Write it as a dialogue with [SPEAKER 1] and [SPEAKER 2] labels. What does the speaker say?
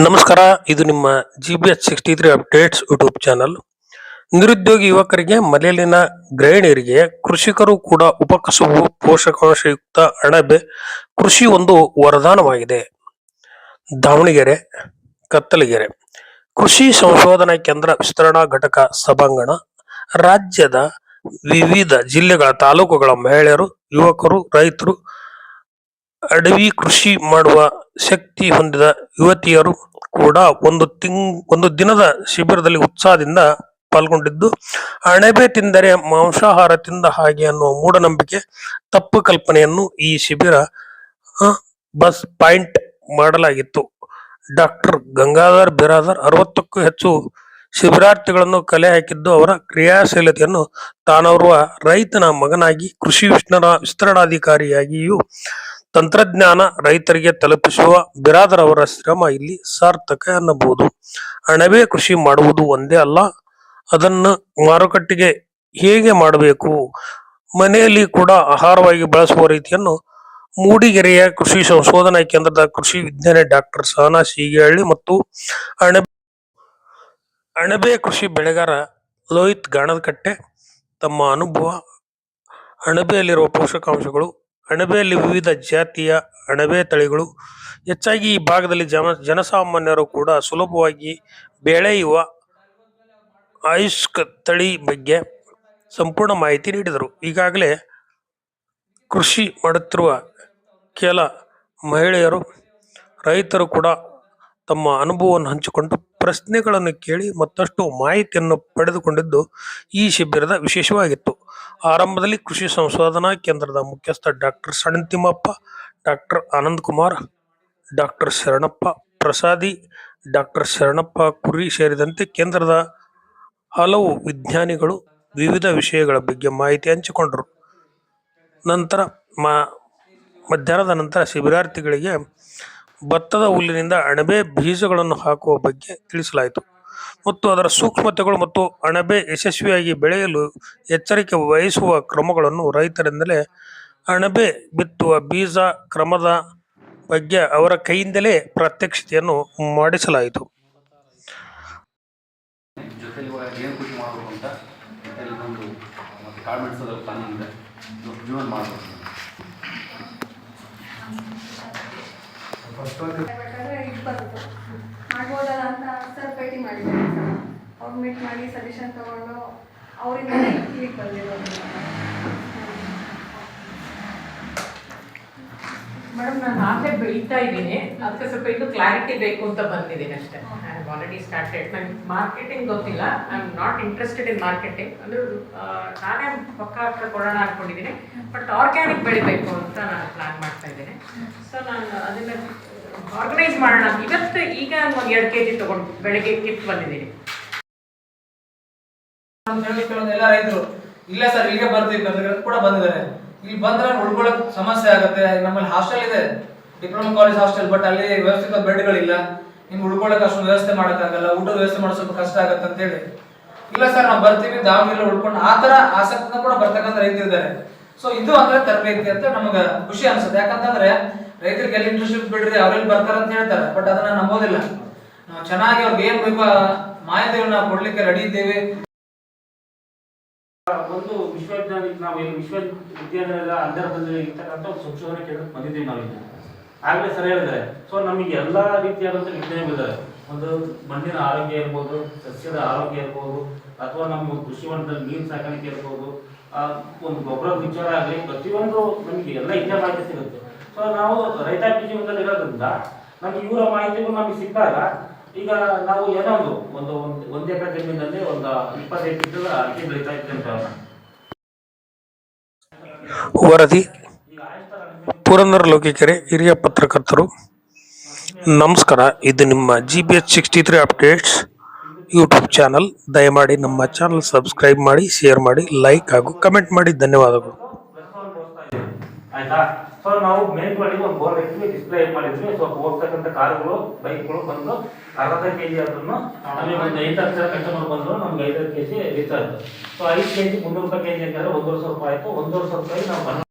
[SPEAKER 1] ನಮಸ್ಕಾರ. ಇದು ನಿಮ್ಮ GBH63 ಅಪ್ಡೇಟ್ಸ್ ಯೂಟ್ಯೂಬ್ ಚಾನಲ್. ನಿರುದ್ಯೋಗಿ ಯುವಕರಿಗೆ, ಮಲೆಯಲ್ಲಿನ ಗೃಹಿಣಿಯರಿಗೆ, ಕೃಷಿಕರು ಕೂಡ ಉಪಕಸುಬು ಪೋಷಕಾಂಶಯುಕ್ತ ಅಣಬೆ ಕೃಷಿ ಒಂದು ವರದಾನವಾಗಿದೆ. ದಾವಣಗೆರೆ, ಕತ್ತಲಗೆರೆ ಕೃಷಿ ಸಂಶೋಧನಾ ಕೇಂದ್ರ ವಿಸ್ತರಣಾ ಘಟಕ ಸಭಾಂಗಣ. ರಾಜ್ಯದ ವಿವಿಧ ಜಿಲ್ಲೆಗಳ ತಾಲೂಕುಗಳ ಮಹಿಳೆಯರು, ಯುವಕರು, ರೈತರು, ಅಡವಿ ಕೃಷಿ ಮಾಡುವ ಶಕ್ತಿ ಹೊಂದಿದ ಯುವತಿಯರು ಕೂಡ ಒಂದು ದಿನದ ಶಿಬಿರದಲ್ಲಿ ಉತ್ಸಾಹದಿಂದ ಪಾಲ್ಗೊಂಡಿದ್ದು, ಅಣಬೆ ತಿಂದರೆ ಮಾಂಸಾಹಾರ ತಿಂದ ಹಾಗೆ ಅನ್ನುವ ಮೂಢನಂಬಿಕೆ, ತಪ್ಪು ಕಲ್ಪನೆಯನ್ನು ಈ ಶಿಬಿರ ಬಸ್ ಪಾಯಿಂಟ್ ಮಾಡಲಾಗಿತ್ತು. ಡಾಕ್ಟರ್ ಗಂಗಾಧರ್ ಬಿರಾದರ್ 60ಕ್ಕೂ ಹೆಚ್ಚು ಶಿಬಿರಾರ್ಥಿಗಳನ್ನು ಕಲೆ ಹಾಕಿದ್ದು, ಅವರ ಕ್ರಿಯಾಶೀಲತೆಯನ್ನು ತಾನೋರ್ವ ರೈತನ ಮಗನಾಗಿ, ಕೃಷಿ ವಿಸ್ತರಣಾಧಿಕಾರಿಯಾಗಿಯೂ ತಂತ್ರಜ್ಞಾನ ರೈತರಿಗೆ ತಲುಪಿಸುವ ಬಿರಾದರ್ ಅವರ ಶ್ರಮ ಇಲ್ಲಿ ಸಾರ್ಥಕ ಅನ್ನಬಹುದು. ಅಣಬೆ ಕೃಷಿ ಮಾಡುವುದು ಒಂದೇ ಅಲ್ಲ, ಅದನ್ನು ಮಾರುಕಟ್ಟೆಗೆ ಹೇಗೆ ಮಾಡಬೇಕು, ಮನೆಯಲ್ಲಿ ಕೂಡ ಆಹಾರವಾಗಿ ಬಳಸುವ ರೀತಿಯನ್ನು ಮೂಡಿಗೆರೆಯ ಕೃಷಿ ಸಂಶೋಧನಾ ಕೇಂದ್ರದ ಕೃಷಿ ವಿಜ್ಞಾನಿ ಡಾಕ್ಟರ್ ಸಹನಾ ಸೀಗೇಹಳ್ಳಿ ಮತ್ತು ಅಣಬೆ ಕೃಷಿ ಬೆಳೆಗಾರ ಲೋಹಿತ್ ಗಾಣದಕಟ್ಟೆ ತಮ್ಮ ಅನುಭವ, ಅಣಬೆಯಲ್ಲಿರುವ ಪೋಷಕಾಂಶಗಳು, ಅಣಬೆಯಲ್ಲಿ ವಿವಿಧ ಜಾತಿಯ ಅಣಬೆ ತಳಿಗಳು, ಹೆಚ್ಚಾಗಿ ಈ ಭಾಗದಲ್ಲಿ ಜನಸಾಮಾನ್ಯರು ಕೂಡ ಸುಲಭವಾಗಿ ಬೆಳೆಯುವ ಆಯುಷ್ಕ ತಳಿ ಬಗ್ಗೆ ಸಂಪೂರ್ಣ ಮಾಹಿತಿ ನೀಡಿದರು. ಈಗಾಗಲೇ ಕೃಷಿ ಮಾಡುತ್ತಿರುವ ಕೆಲ ಮಹಿಳೆಯರು, ರೈತರು ಕೂಡ ತಮ್ಮ ಅನುಭವವನ್ನು ಹಂಚಿಕೊಂಡು ಪ್ರಶ್ನೆಗಳನ್ನು ಕೇಳಿ ಮತ್ತಷ್ಟು ಮಾಹಿತಿಯನ್ನು ಪಡೆದುಕೊಂಡಿದ್ದು ಈ ಶಿಬಿರದ ವಿಶೇಷವಾಗಿತ್ತು. ಆರಂಭದಲ್ಲಿ ಕೃಷಿ ಸಂಶೋಧನಾ ಕೇಂದ್ರದ ಮುಖ್ಯಸ್ಥ doctor Santhimmappa, doctor Anand Kumar, doctor Sharanappa Prasadi, doctor Sharanappa Kuri ಸೇರಿದಂತೆ ಕೇಂದ್ರದ ಹಲವು ವಿಜ್ಞಾನಿಗಳು ವಿವಿಧ ವಿಷಯಗಳ ಬಗ್ಗೆ ಮಾಹಿತಿ ಹಂಚಿಕೊಂಡರು. ನಂತರ ಮಧ್ಯಾಹ್ನದ ನಂತರ ಶಿಬಿರಾರ್ಥಿಗಳಿಗೆ ಭತ್ತದ ಹುಲ್ಲಿನಿಂದ ಅಣಬೆ ಬೀಜಗಳನ್ನು ಹಾಕುವ ಬಗ್ಗೆ ತಿಳಿಸಲಾಯಿತು ಮತ್ತು ಅದರ ಸೂಕ್ಷ್ಮತೆಗಳು ಮತ್ತು ಅಣಬೆ ಯಶಸ್ವಿಯಾಗಿ ಬೆಳೆಯಲು ಎಚ್ಚರಿಕೆ ವಹಿಸುವ ಕ್ರಮಗಳನ್ನು ರೈತರಿಂದಲೇ ಅಣಬೆ ಬಿತ್ತುವ ಬೀಜ ಕ್ರಮದ ಬಗ್ಗೆ ಅವರ ಕೈಯಿಂದಲೇ ಪ್ರಾತ್ಯಕ್ಷಿತೆಯನ್ನು ಮಾಡಿಸಲಾಯಿತು.
[SPEAKER 2] ಮಾಡ್ಬೋದಲ್ಲ ಅಂತ ಸರ್ ಭೇಟಿ ಮಾಡಿದ್ದಾರೆ. ಅವ್ರು ಮೀಟ್ ಮಾಡಿ ಸಜೆಷನ್ ತಗೊಂಡು ಅವರಿಂದ ಇಲ್ಲಿಗೆ ಬಂದಿರೋದು.
[SPEAKER 3] ಮೇಡಮ್, ನಾನು ಆಗಲೇ ಬೆಳೀತಾ ಇದ್ದೀನಿ, ಅದಕ್ಕೆ ಸ್ವಲ್ಪ ಇದು ಕ್ಲಾರಿಟಿ ಬೇಕು ಅಂತ ಬಂದಿದ್ದೀನಿ ಅಷ್ಟೇ. I have already started. ನನಗೆ ಮಾರ್ಕೆಟಿಂಗ್ ಗೊತ್ತಿಲ್ಲ, I am not interested in marketing. ಅಂದರೆ ನಾನೇ ಪಕ್ಕ ಕೊಡೋಣ ಅಂದ್ಕೊಂಡಿದ್ದೀನಿ, ಬಟ್ ಆರ್ಗ್ಯಾನಿಕ್ ಬೆಳಿಬೇಕು ಅಂತ ನಾನು ಪ್ಲ್ಯಾನ್ ಮಾಡ್ತಾ ಇದ್ದೀನಿ. ಸೊ ನಾನು ಅದನ್ನು ಆರ್ಗನೈಸ್ ಮಾಡೋಣ ಇವತ್ತು. ಈಗ ಒಂದು 2 kg ತೊಗೊಂಡು ಬೆಳಗ್ಗೆ ಕಿತ್ತು ಬಂದಿದ್ದೀನಿ.
[SPEAKER 4] ಎಲ್ಲ ರೈತರು ಇಲ್ಲ ಸರ್ ಇಲ್ಲಿಗೆ ಬರ್ತೀವಿ ಕೂಡ ಬಂದಿದ್ದಾರೆ. ಇಲ್ಲಿ ಬಂದ್ರೆ ಉಳ್ಕೊಳ್ಳೋಕೆ ಸಮಸ್ಯೆ ಆಗುತ್ತೆ. ನಮ್ಮಲ್ಲಿ ಹಾಸ್ಟೆಲ್ ಇದೆ, ಡಿಪ್ಲೊಮಾ ಕಾಲೇಜ್ ಹಾಸ್ಟೆಲ್, ಬಟ್ ಅಲ್ಲಿ ವ್ಯವಸ್ಥಿತ ಬೆಡ್ಗಳಿಲ್ಲ. ನಿಮ್ಗೆ ಉಳ್ಕೊಳ್ಳೋಕೆ ಅಷ್ಟು ವ್ಯವಸ್ಥೆ ಮಾಡೋಕ್ಕಾಗಲ್ಲ, ಊಟದ ವ್ಯವಸ್ಥೆ ಮಾಡೋದು ಸ್ವಲ್ಪ ಕಷ್ಟ ಆಗುತ್ತೆ ಅಂತ ಹೇಳಿ ಇಲ್ಲ ಸರ್ ನಾವು ಬರ್ತೀವಿ, ದಾವಣಗೆರೆ ಉಳ್ಕೊಂಡು ಆ ಥರ ಆಸಕ್ತಿನ ಕೂಡ ಬರ್ತಕ್ಕಂಥ ರೈತರಿದ್ದಾರೆ. ಸೊ ಇದು ಅಂದ್ರೆ ತರಬೇತಿ ಅಂತ ನಮ್ಗೆ ಖುಷಿ ಅನ್ಸುತ್ತೆ. ಯಾಕಂತಂದ್ರೆ ರೈತರಿಗೆ ಎಲ್ಲಿ ಇಂಟ್ರೆಸ್ಟ್ ಬಿಡ್ರಿ ಅವ್ರೆಲ್ಲಿ ಬರ್ತಾರ ಅಂತ ಹೇಳ್ತಾರೆ, ಬಟ್ ಅದನ್ನ ನಂಬೋದಿಲ್ಲ. ನಾವು ಚೆನ್ನಾಗಿ ಅವ್ರಿಗೆ ಏನ್ ಬೇಕು ಮಾಹಿತಿಗಳನ್ನ ಕೊಡ್ಲಿಕ್ಕೆ ರೆಡಿ ಇದ್ದೇವೆ.
[SPEAKER 5] ಒಂದು ವಿಶ್ವವಿದ್ಯಾಲಯಕ್ಕೆ ನಾವು ಏನು ವಿಶ್ವವಿದ್ಯಾಲಯದ ಅಂಡರ್ದಲ್ಲಿ ಇರ್ತಕ್ಕಂಥ ಒಂದು ಸಂಶೋಧನಾ ಕೇಂದ್ರಕ್ಕೆ ಬಂದಿದ್ದೀವಿ ನಾವಿಲ್ಲಿ. ಆಗಲೇ ಸರಿ ಹೇಳಿದ್ದಾರೆ. ಸೊ ನಮಗೆ ಎಲ್ಲ ರೀತಿಯಾದಂಥ ವಿಜ್ಞಾನಿಗಳಿದ್ದಾರೆ. ಒಂದು ಮಣ್ಣಿನ ಆರೋಗ್ಯ ಇರ್ಬೋದು, ಸಸ್ಯದ ಆರೋಗ್ಯ ಇರ್ಬೋದು, ಅಥವಾ ನಮ್ಮ ಕೃಷಿ ಹೊಂಡದಲ್ಲಿ ನೀರು ಸಾಕಾಣಿಕೆ ಇರ್ಬೋದು, ಒಂದು ಗೊಬ್ಬರದ ವಿಚಾರ ಆಗಲಿ, ಪ್ರತಿಯೊಂದು ನಮಗೆ ಎಲ್ಲ ಇದೇ ಮಾಹಿತಿ ಸಿಗುತ್ತೆ. ಸೊ ನಾವು ರೈತಾಪಿ ಜೀವನದಲ್ಲಿ ಇರೋದ್ರಿಂದ ನಮಗೆ ಇವರ ಮಾಹಿತಿಗಳು ನಮಗೆ ಸಿಕ್ಕಾಗ ಈಗ ನಾವು ಏನೋ ಒಂದು ಎಕರೆ ಜಮೀನಲ್ಲಿ ಒಂದು 25 ಕ್ವಿಂಟಲ್ ಅಡಿಕೆ ಬೆಳೀತಾ ಇದ್ದೇವೆ ಅಂತ.
[SPEAKER 1] ವರದಿ ಪುರಂದರ ಲೋಕಿಕೆರೆ, ಹಿರಿಯ ಪತ್ರಕರ್ತರು. ನಮಸ್ಕಾರ. ಇದು ನಿಮ್ಮ GBH63 ಅಪ್ಡೇಟ್ಸ್ ಯೂಟ್ಯೂಬ್ ಚಾನಲ್. ದಯಮಾಡಿ ನಮ್ಮ ಚಾನಲ್ ಸಬ್ಸ್ಕ್ರೈಬ್ ಮಾಡಿ, ಶೇರ್ ಮಾಡಿ, ಲೈಕ್ ಹಾಗೂ ಕಮೆಂಟ್ ಮಾಡಿ. ಧನ್ಯವಾದಗಳು.
[SPEAKER 5] ಆಯ್ತಾ? ಸೊ ನಾವು ಮೇಲ್ಗಡೆ ಒಂದು ಬೋರ್ಡ್ ಹಾಕಿ ಡಿಸ್ಪ್ಲೇ ಮಾಡಿದ್ವಿ. ಸೊ ಹೋಗ್ತಕ್ಕಂಥ ಕಾರುಗಳು, ಬೈಕ್ಗಳು ಬಂದು 60 kg ಆದ್ರೂ ನಮಗೆ ಒಂದು 5 ಲಕ್ಷ ಕಸ್ಟಮರ್ ಬಂದ್ರು, ನಮ್ಗೆ 5 kg ರೀಚ್ ಆಯ್ತು. ಸೊ 5 kg 300 kg ಅಂತಂದ್ರೆ 1,50,000 ರೂಪಾಯಿ ಆಯ್ತು. 1,50,000 ರೂಪಾಯಿ ನಾವು